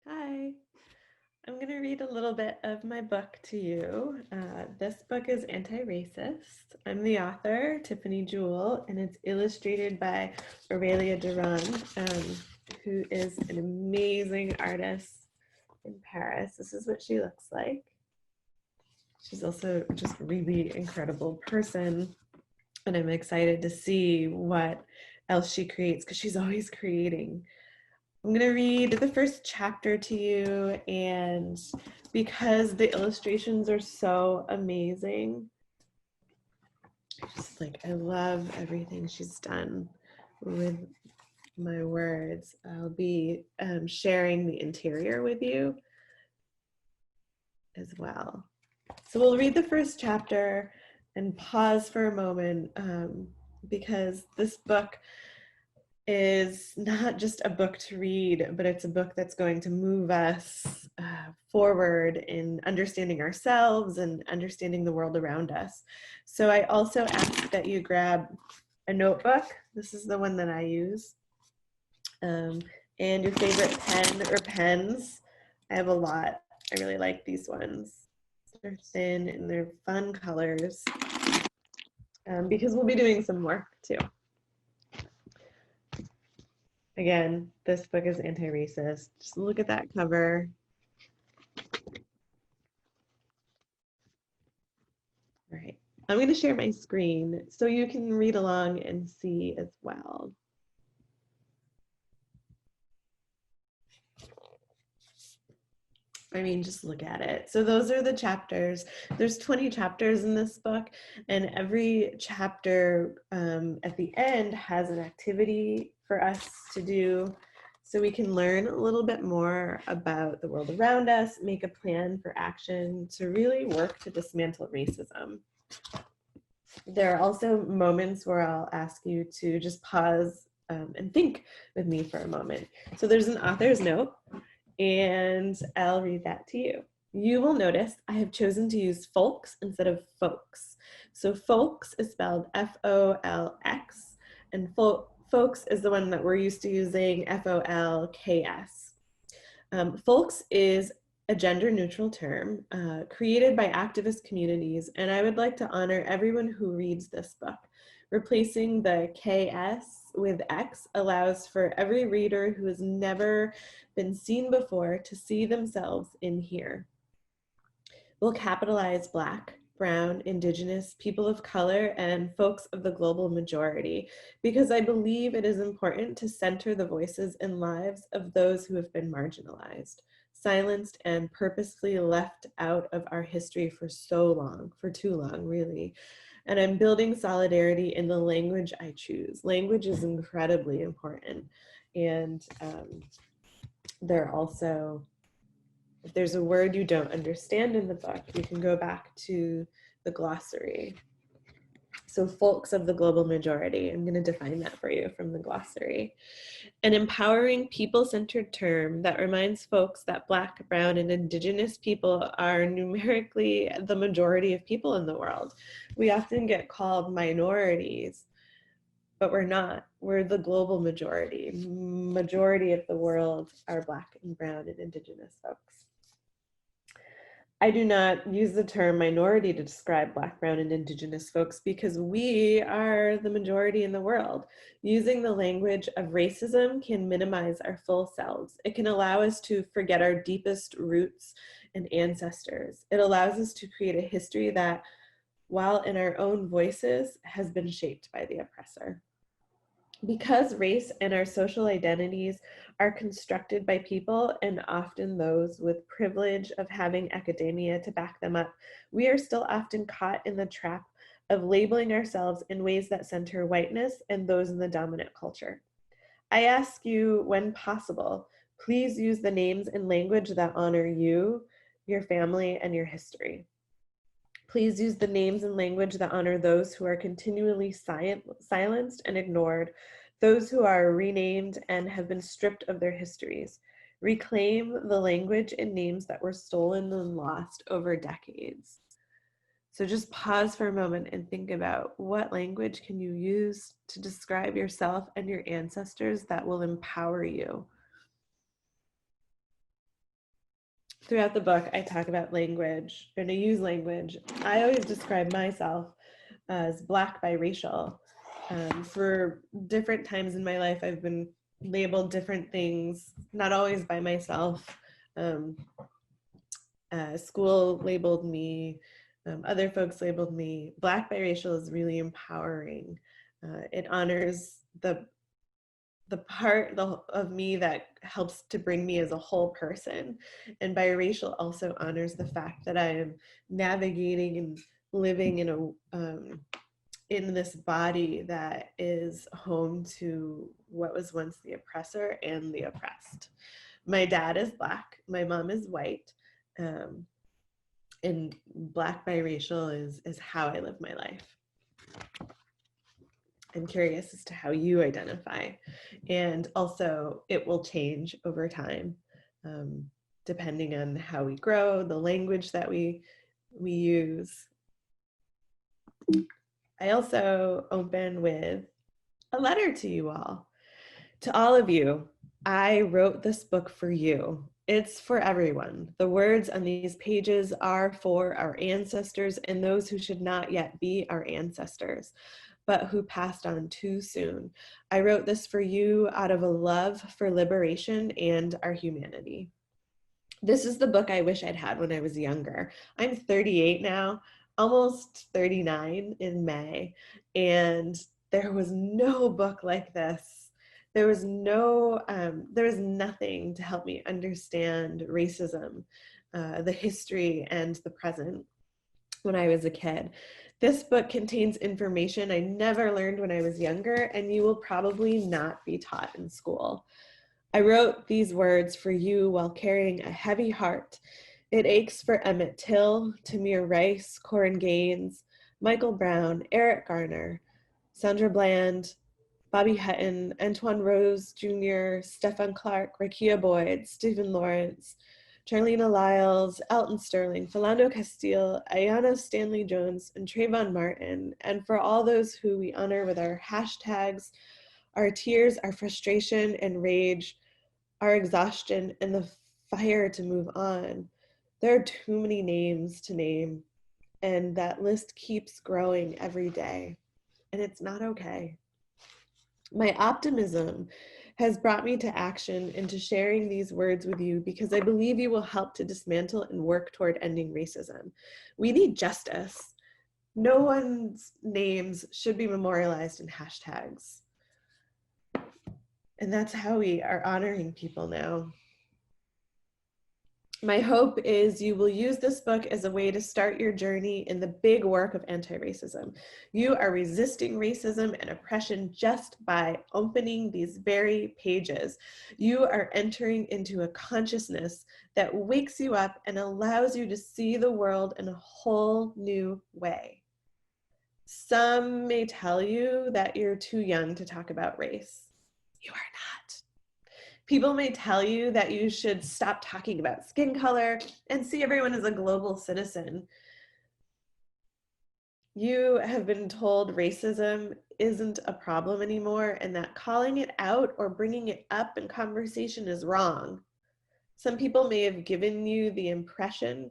Hi, I'm going to read a little bit of my book to you. This book is Anti-Racist. I'm the author, Tiffany Jewell, and it's illustrated by Aurelia Duran, who is an amazing artist in Paris. This is what she looks like. She's also just a really incredible person, and I'm excited to see what else she creates because she's always creating. I'm going to read the first chapter to you, and because the illustrations are so amazing, I love everything she's done with my words. I'll be sharing the interior with you as well. So we'll read the first chapter and pause for a moment because this book is not just a book to read, but it's a book that's going to move us forward in understanding ourselves and understanding the world around us. So I also ask that you grab a notebook. This is the one that I use. And your favorite pen or pens. I have a lot. I really like these ones. They're thin and they're fun colors because we'll be doing some work too. Again, this book is anti-racist. Just look at that cover. All right, I'm going to share my screen so you can read along and see as well. I mean, just look at it. So those are the chapters. There's 20 chapters in this book, and every chapter at the end has an activity for us to do so we can learn a little bit more about the world around us, make a plan for action to really work to dismantle racism. There are also moments where I'll ask you to just pause and think with me for a moment. So there's an author's note, and I'll read that to you. You will notice I have chosen to use folks instead of folks. So folks is spelled F-O-L-X, and folks is the one that we're used to using, F-O-L-K-S. Folks is a gender neutral term created by activist communities, and I would like to honor everyone who reads this book. Replacing the KS with X allows for every reader who has never been seen before to see themselves in here. We'll capitalize Black, Brown, Indigenous, people of color, and folks of the global majority, because I believe it is important to center the voices and lives of those who have been marginalized, silenced, and purposefully left out of our history for so long, for too long, really. And I'm building solidarity in the language I choose. Language is incredibly important. And there are also, if there's a word you don't understand in the book, you can go back to the glossary. So folks of the global majority, I'm going to define that for you from the glossary. An empowering people-centered term that reminds folks that Black, Brown, and Indigenous people are numerically the majority of people in the world. We often get called minorities, but we're not. We're the global majority. Majority of the world are Black and Brown and Indigenous folks. I do not use the term minority to describe Black, Brown, and Indigenous folks because we are the majority in the world. Using the language of racism can minimize our full selves. It can allow us to forget our deepest roots and ancestors. It allows us to create a history that, while in our own voices, has been shaped by the oppressor. Because race and our social identities are constructed by people, and often those with privilege of having academia to back them up, we are still often caught in the trap of labeling ourselves in ways that center whiteness and those in the dominant culture. I ask you, when possible, please use the names and language that honor you, your family, and your history. Please use the names and language that honor those who are continually silenced and ignored, those who are renamed and have been stripped of their histories. Reclaim the language and names that were stolen and lost over decades. So just pause for a moment and think about what language can you use to describe yourself and your ancestors that will empower you. throughout the book, I talk about language and I use language. I always describe myself as Black biracial. For different times in my life, I've been labeled different things, not always by myself. Um, School labeled me, other folks labeled me. Black biracial is really empowering. It honors the part of me that helps to bring me as a whole person. And biracial also honors the fact that I am navigating and living in this body that is home to what was once the oppressor and the oppressed. My dad is Black, my mom is white, and Black biracial is how I live my life. I'm curious as to how you identify. And also, it will change over time, depending on how we grow, the language that we use. I also open with a letter to you all. To all of you, I wrote this book for you. It's for everyone. The words on these pages are for our ancestors and those who should not yet be our ancestors, but who passed on too soon. I wrote this for you out of a love for liberation and our humanity. This is the book I wish I'd had when I was younger. I'm 38 now, almost 39 in May, and there was no book like this. There was nothing to help me understand racism, the history, and the present when I was a kid. This book contains information I never learned when I was younger, and you will probably not be taught in school. I wrote these words for you while carrying a heavy heart. It aches for Emmett Till, Tamir Rice, Corin Gaines, Michael Brown, Eric Garner, Sandra Bland, Bobby Hutton, Antoine Rose Jr., Stefan Clark, Rakia Boyd, Stephen Lawrence, Charlena Lyles, Elton Sterling, Philando Castile, Ayanna Stanley Jones, and Trayvon Martin, and for all those who we honor with our hashtags, our tears, our frustration and rage, our exhaustion, and the fire to move on. There are too many names to name, and that list keeps growing every day, and it's not okay. My optimism has brought me to action and to sharing these words with you because I believe you will help to dismantle and work toward ending racism. We need justice. No one's names should be memorialized in hashtags. And that's how we are honoring people now. My hope is you will use this book as a way to start your journey in the big work of anti-racism. You are resisting racism and oppression just by opening these very pages. You are entering into a consciousness that wakes you up and allows you to see the world in a whole new way. Some may tell you that you're too young to talk about race. You are not. People may tell you that you should stop talking about skin color and see everyone as a global citizen. You have been told racism isn't a problem anymore and that calling it out or bringing it up in conversation is wrong. Some people may have given you the impression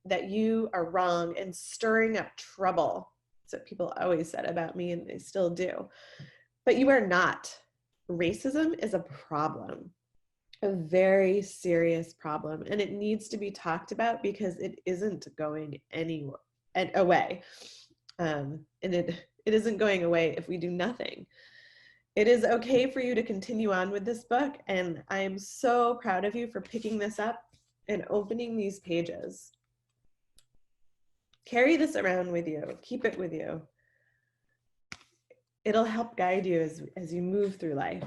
that you are wrong and stirring up trouble. That's what people always said about me, and they still do. But you are not. Racism is a problem. A very serious problem, and it needs to be talked about because it isn't going anywhere away, and it isn't going away if we do nothing. It is okay for you to continue on with this book, and I am so proud of you for picking this up and opening these pages. Carry this around with you. Keep it with you. It'll help guide you as you move through life.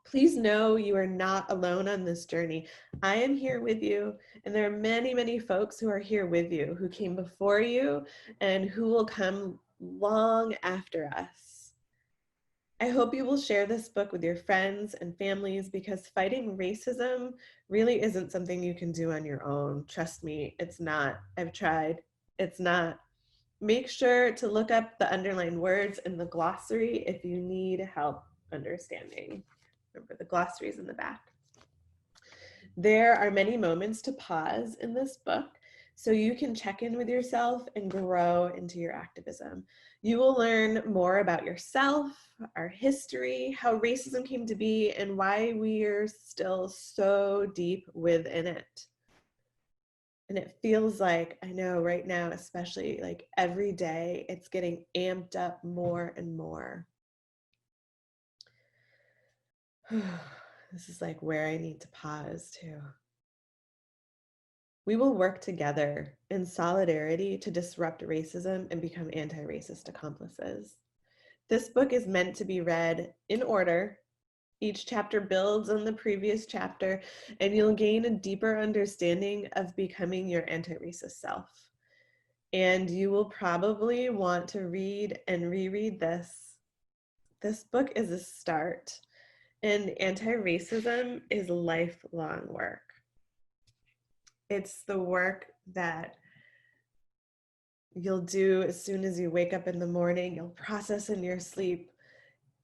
Please know you are not alone on this journey. I am here with you, and there are many, many folks who are here with you, who came before you and who will come long after us. I hope you will share this book with your friends and families because fighting racism really isn't something you can do on your own. Trust me, it's not. I've tried. It's not. Make sure to look up the underlined words in the glossary if you need help understanding. Remember, the glossary is in the back. There are many moments to pause in this book so you can check in with yourself and grow into your activism. You will learn more about yourself, our history, how racism came to be, and why we're still so deep within it. And it feels like, I know right now, especially like every day, it's getting amped up more and more. This is like where I need to pause too. We will work together in solidarity to disrupt racism and become anti-racist accomplices. This book is meant to be read in order. Each chapter builds on the previous chapter, and you'll gain a deeper understanding of becoming your anti-racist self. And you will probably want to read and reread this. This book is a start, and anti-racism is lifelong work. It's the work that you'll do as soon as you wake up in the morning, you'll process in your sleep,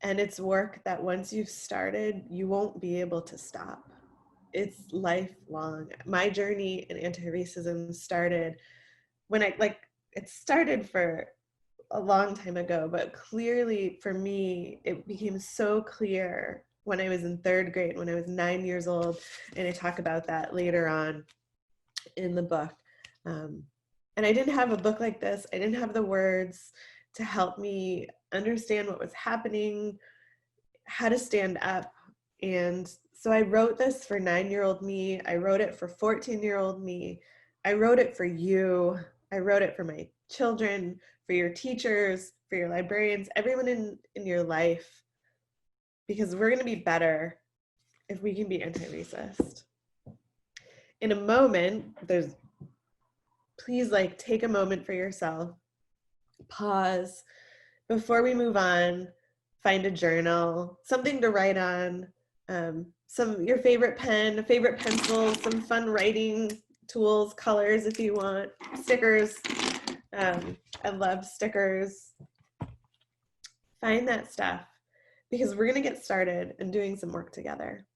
and it's work that once you've started, you won't be able to stop. It's lifelong. My journey in anti-racism started when it started for a long time ago, but clearly for me, it became so clear when I was in 3rd grade, when I was 9 years old, and I talk about that later on in the book. And I didn't have a book like this. I didn't have the words to help me understand what was happening, how to stand up. And so I wrote this for 9-year-old me. I wrote it for 14-year-old me. I wrote it for you. I wrote it for my children, for your teachers, for your librarians, everyone in your life, because we're going to be better if we can be anti-racist. In a moment, please take a moment for yourself, pause before we move on, find a journal, something to write on, your favorite pen, favorite pencil, some fun writing tools, colors if you want, stickers. I love stickers. Find that stuff because we're going to get started and doing some work together.